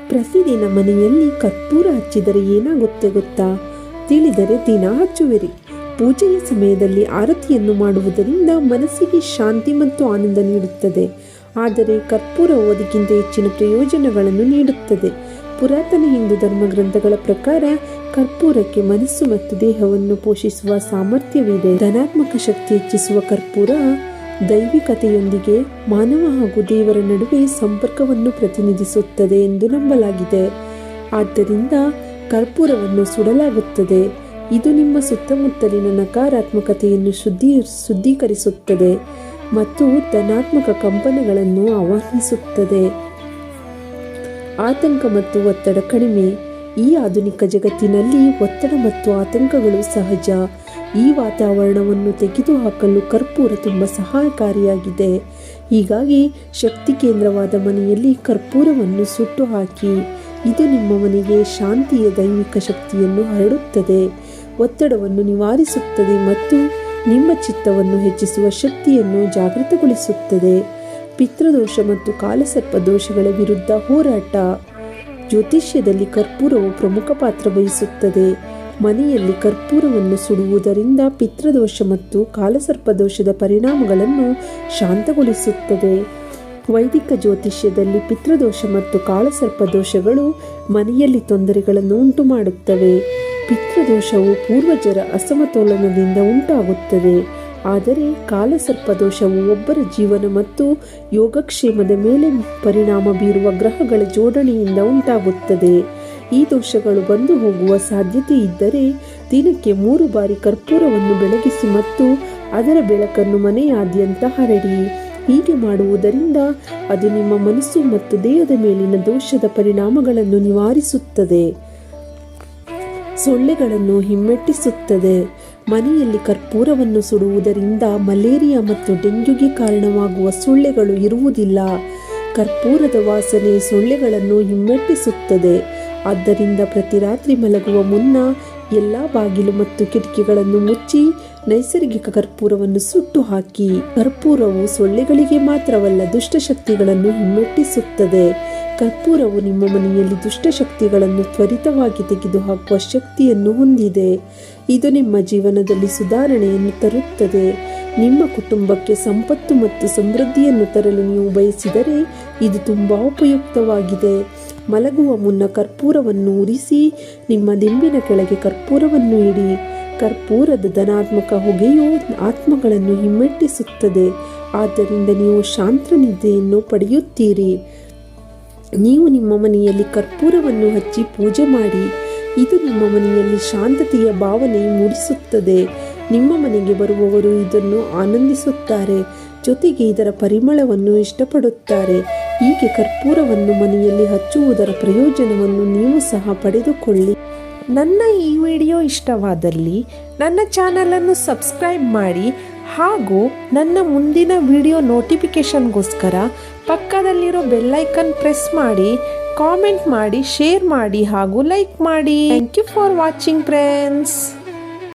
ಪ್ರತಿದಿನ ಮನೆಯಲ್ಲಿ ಕರ್ಪೂರ ಹಚ್ಚಿದರೆ ಏನಾಗುತ್ತೆ ಗೊತ್ತಾ? ತಿಳಿದರೆ ದಿನ ಹಚ್ಚುವಿರಿ. ಪೂಜೆಯ ಸಮಯದಲ್ಲಿ ಆರತಿಯನ್ನು ಮಾಡುವುದರಿಂದ ಮನಸ್ಸಿಗೆ ಶಾಂತಿ ಮತ್ತು ಆನಂದ ನೀಡುತ್ತದೆ. ಆದರೆ ಕರ್ಪೂರವು ಅದಕ್ಕಿಂತ ಹೆಚ್ಚಿನ ಪ್ರಯೋಜನಗಳನ್ನು ನೀಡುತ್ತದೆ. ಪುರಾತನ ಹಿಂದೂ ಧರ್ಮಗ್ರಂಥಗಳ ಪ್ರಕಾರ ಕರ್ಪೂರಕ್ಕೆ ಮನಸ್ಸು ಮತ್ತು ದೇಹವನ್ನು ಪೋಷಿಸುವ ಸಾಮರ್ಥ್ಯವಿದೆ. ಧನಾತ್ಮಕ ಶಕ್ತಿ ಹೆಚ್ಚಿಸುವ ಕರ್ಪೂರ ದೈವಿಕತೆಯೊಂದಿಗೆ ಮಾನವ ಹಾಗೂ ದೇವರ ನಡುವೆ ಸಂಪರ್ಕವನ್ನು ಪ್ರತಿನಿಧಿಸುತ್ತದೆ ಎಂದು ನಂಬಲಾಗಿದೆ. ಆದ್ದರಿಂದ ಕರ್ಪೂರವನ್ನು ಸುಡಲಾಗುತ್ತದೆ. ಇದು ನಿಮ್ಮ ಸುತ್ತಮುತ್ತಲಿನ ನಕಾರಾತ್ಮಕತೆಯನ್ನು ಶುದ್ಧೀಕರಿಸುತ್ತದೆ ಮತ್ತು ಧನಾತ್ಮಕ ಕಂಪನಗಳನ್ನು ಆಹ್ವಾನಿಸುತ್ತದೆ. ಆತಂಕ ಮತ್ತು ಒತ್ತಡ ಕಡಿಮೆ. ಈ ಆಧುನಿಕ ಜಗತ್ತಿನಲ್ಲಿ ಒತ್ತಡ ಮತ್ತು ಆತಂಕಗಳು ಸಹಜ. ಈ ವಾತಾವರಣವನ್ನು ತೆಗೆದುಹಾಕಲು ಕರ್ಪೂರ ತುಂಬ ಸಹಾಯಕಾರಿಯಾಗಿದೆ. ಹೀಗಾಗಿ ಶಕ್ತಿ ಕೇಂದ್ರವಾದ ಮನೆಯಲ್ಲಿ ಕರ್ಪೂರವನ್ನು ಸುಟ್ಟು ಹಾಕಿ. ಇದು ನಿಮ್ಮ ಮನೆಗೆ ಶಾಂತಿಯ ದೈವಿಕ ಶಕ್ತಿಯನ್ನು ಹರಡುತ್ತದೆ, ಒತ್ತಡವನ್ನು ನಿವಾರಿಸುತ್ತದೆ ಮತ್ತು ನಿಮ್ಮ ಚಿತ್ತವನ್ನು ಹೆಚ್ಚಿಸುವ ಶಕ್ತಿಯನ್ನು ಜಾಗೃತಗೊಳಿಸುತ್ತದೆ. ಪಿತೃದೋಷ ಮತ್ತು ಕಾಲಸರ್ಪ ದೋಷಗಳ ವಿರುದ್ಧ ಹೋರಾಟ. ಜ್ಯೋತಿಷ್ಯದಲ್ಲಿ ಕರ್ಪೂರವು ಪ್ರಮುಖ ಪಾತ್ರ ವಹಿಸುತ್ತದೆ. ಮನೆಯಲ್ಲಿ ಕರ್ಪೂರವನ್ನು ಸುಡುವುದರಿಂದ ಪಿತೃದೋಷ ಮತ್ತು ಕಾಲಸರ್ಪ ದೋಷದ ಪರಿಣಾಮಗಳನ್ನು ಶಾಂತಗೊಳಿಸುತ್ತದೆ. ವೈದಿಕ ಜ್ಯೋತಿಷ್ಯದಲ್ಲಿ ಪಿತೃದೋಷ ಮತ್ತು ಕಾಲಸರ್ಪ ದೋಷಗಳು ಮನೆಯಲ್ಲಿ ತೊಂದರೆಗಳನ್ನು ಉಂಟುಮಾಡುತ್ತವೆ. ಪಿತೃದೋಷವು ಪೂರ್ವಜರ ಅಸಮತೋಲನದಿಂದ ಉಂಟಾಗುತ್ತದೆ, ಆದರೆ ಕಾಲಸರ್ಪ ದೋಷವು ಒಬ್ಬರ ಜೀವನ ಮತ್ತು ಯೋಗಕ್ಷೇಮದ ಮೇಲೆ ಪರಿಣಾಮ ಬೀರುವ ಗ್ರಹಗಳ ಜೋಡಣೆಯಿಂದ ಉಂಟಾಗುತ್ತದೆ. ಈ ದೋಷಗಳು ಬಂದು ಹೋಗುವ ಸಾಧ್ಯತೆ ಇದ್ದರೆ ದಿನಕ್ಕೆ 3 ಬಾರಿ ಕರ್ಪೂರವನ್ನು ಬೆಳಗಿಸಿ ಮತ್ತು ಅದರ ಬೆಳಕನ್ನು ಮನೆಯಾದ್ಯಂತ ಹರಡಿ. ಹೀಗೆ ಮಾಡುವುದರಿಂದ ಅದು ನಿಮ್ಮ ಮನಸ್ಸು ಮತ್ತು ದೇಹದ ಮೇಲಿನ ದೋಷದ ಪರಿಣಾಮಗಳನ್ನು ನಿವಾರಿಸುತ್ತದೆ, ಸೊಳ್ಳೆಗಳನ್ನು ಹಿಮ್ಮೆಟ್ಟಿಸುತ್ತದೆ. ಮನೆಯಲ್ಲಿ ಕರ್ಪೂರವನ್ನು ಸುಡುವುದರಿಂದ ಮಲೇರಿಯಾ ಮತ್ತು ಡೆಂಗ್ಯೂಗೆ ಕಾರಣವಾಗುವ ಸೊಳ್ಳೆಗಳು ಇರುವುದಿಲ್ಲ. ಕರ್ಪೂರದ ವಾಸನೆ ಸೊಳ್ಳೆಗಳನ್ನು ಹಿಮ್ಮೆಟ್ಟಿಸುತ್ತದೆ. ಆದ್ದರಿಂದ ಪ್ರತಿ ರಾತ್ರಿ ಮಲಗುವ ಮುನ್ನ ಎಲ್ಲ ಬಾಗಿಲು ಮತ್ತು ಕಿಟಕಿಗಳನ್ನು ಮುಚ್ಚಿ ನೈಸರ್ಗಿಕ ಕರ್ಪೂರವನ್ನು ಸುಟ್ಟು ಹಾಕಿ. ಕರ್ಪೂರವು ಸೊಳ್ಳೆಗಳಿಗೆ ಮಾತ್ರವಲ್ಲ, ದುಷ್ಟಶಕ್ತಿಗಳನ್ನು ಹಿಮ್ಮೆಟ್ಟಿಸುತ್ತದೆ. ಕರ್ಪೂರವು ನಿಮ್ಮ ಮನೆಯಲ್ಲಿ ದುಷ್ಟಶಕ್ತಿಗಳನ್ನು ತ್ವರಿತವಾಗಿ ತೆಗೆದುಹಾಕುವ ಶಕ್ತಿಯನ್ನು ಹೊಂದಿದೆ. ಇದು ನಿಮ್ಮ ಜೀವನದಲ್ಲಿ ಸುಧಾರಣೆಯನ್ನು ತರುತ್ತದೆ. ನಿಮ್ಮ ಕುಟುಂಬಕ್ಕೆ ಸಂಪತ್ತು ಮತ್ತು ಸಮೃದ್ಧಿಯನ್ನು ತರಲು ನೀವು ಬಯಸಿದರೆ ಇದು ತುಂಬಾ ಉಪಯುಕ್ತವಾಗಿದೆ. ಮಲಗುವ ಮುನ್ನ ಕರ್ಪೂರವನ್ನು ಉರಿಸಿ ನಿಮ್ಮ ದಿಂಬಿನ ಕೆಳಗೆ ಕರ್ಪೂರವನ್ನು ಇಡಿ. ಕರ್ಪೂರದ ಧನಾತ್ಮಕ ಹೊಗೆಯು ಆತ್ಮಗಳನ್ನು ಹಿಮ್ಮೆಟ್ಟಿಸುತ್ತದೆ, ಆದ್ದರಿಂದ ನೀವು ಶಾಂತ ನಿದ್ದೆಯನ್ನು ಪಡೆಯುತ್ತೀರಿ. ನೀವು ನಿಮ್ಮ ಮನೆಯಲ್ಲಿ ಕರ್ಪೂರವನ್ನು ಹಚ್ಚಿ ಪೂಜೆ ಮಾಡಿ. ಇದು ನಿಮ್ಮ ಮನೆಯಲ್ಲಿ ಶಾಂತತೆಯ ಭಾವನೆ ಮೂಡಿಸುತ್ತದೆ. ನಿಮ್ಮ ಮನೆಗೆ ಬರುವವರು ಇದನ್ನು ಆನಂದಿಸುತ್ತಾರೆ, ಜೊತೆಗೆ ಇದರ ಪರಿಮಳವನ್ನು ಇಷ್ಟಪಡುತ್ತಾರೆ. ಹೀಗೆ ಕರ್ಪೂರವನ್ನು ಮನೆಯಲ್ಲಿ ಹಚ್ಚುವುದರ ಪ್ರಯೋಜನವನ್ನು ನೀವು ಸಹ ಪಡೆದುಕೊಳ್ಳಿ. ನನ್ನ ಈ ವಿಡಿಯೋ ಇಷ್ಟವಾದಲ್ಲಿ ನನ್ನ ಚಾನಲನ್ನು ಸಬ್ಸ್ಕ್ರೈಬ್ ಮಾಡಿ ಹಾಗೂ ನನ್ನ ಮುಂದಿನ ವಿಡಿಯೋ ನೋಟಿಫಿಕೇಷನ್ಗೋಸ್ಕರ ಪಕ್ಕದಲ್ಲಿರೋ ಬೆಲ್ಲೈಕನ್ ಪ್ರೆಸ್ ಮಾಡಿ, ಕಾಮೆಂಟ್ ಮಾಡಿ, ಶೇರ್ ಮಾಡಿ ಹಾಗೂ ಲೈಕ್ ಮಾಡಿ. Thank you for watching friends.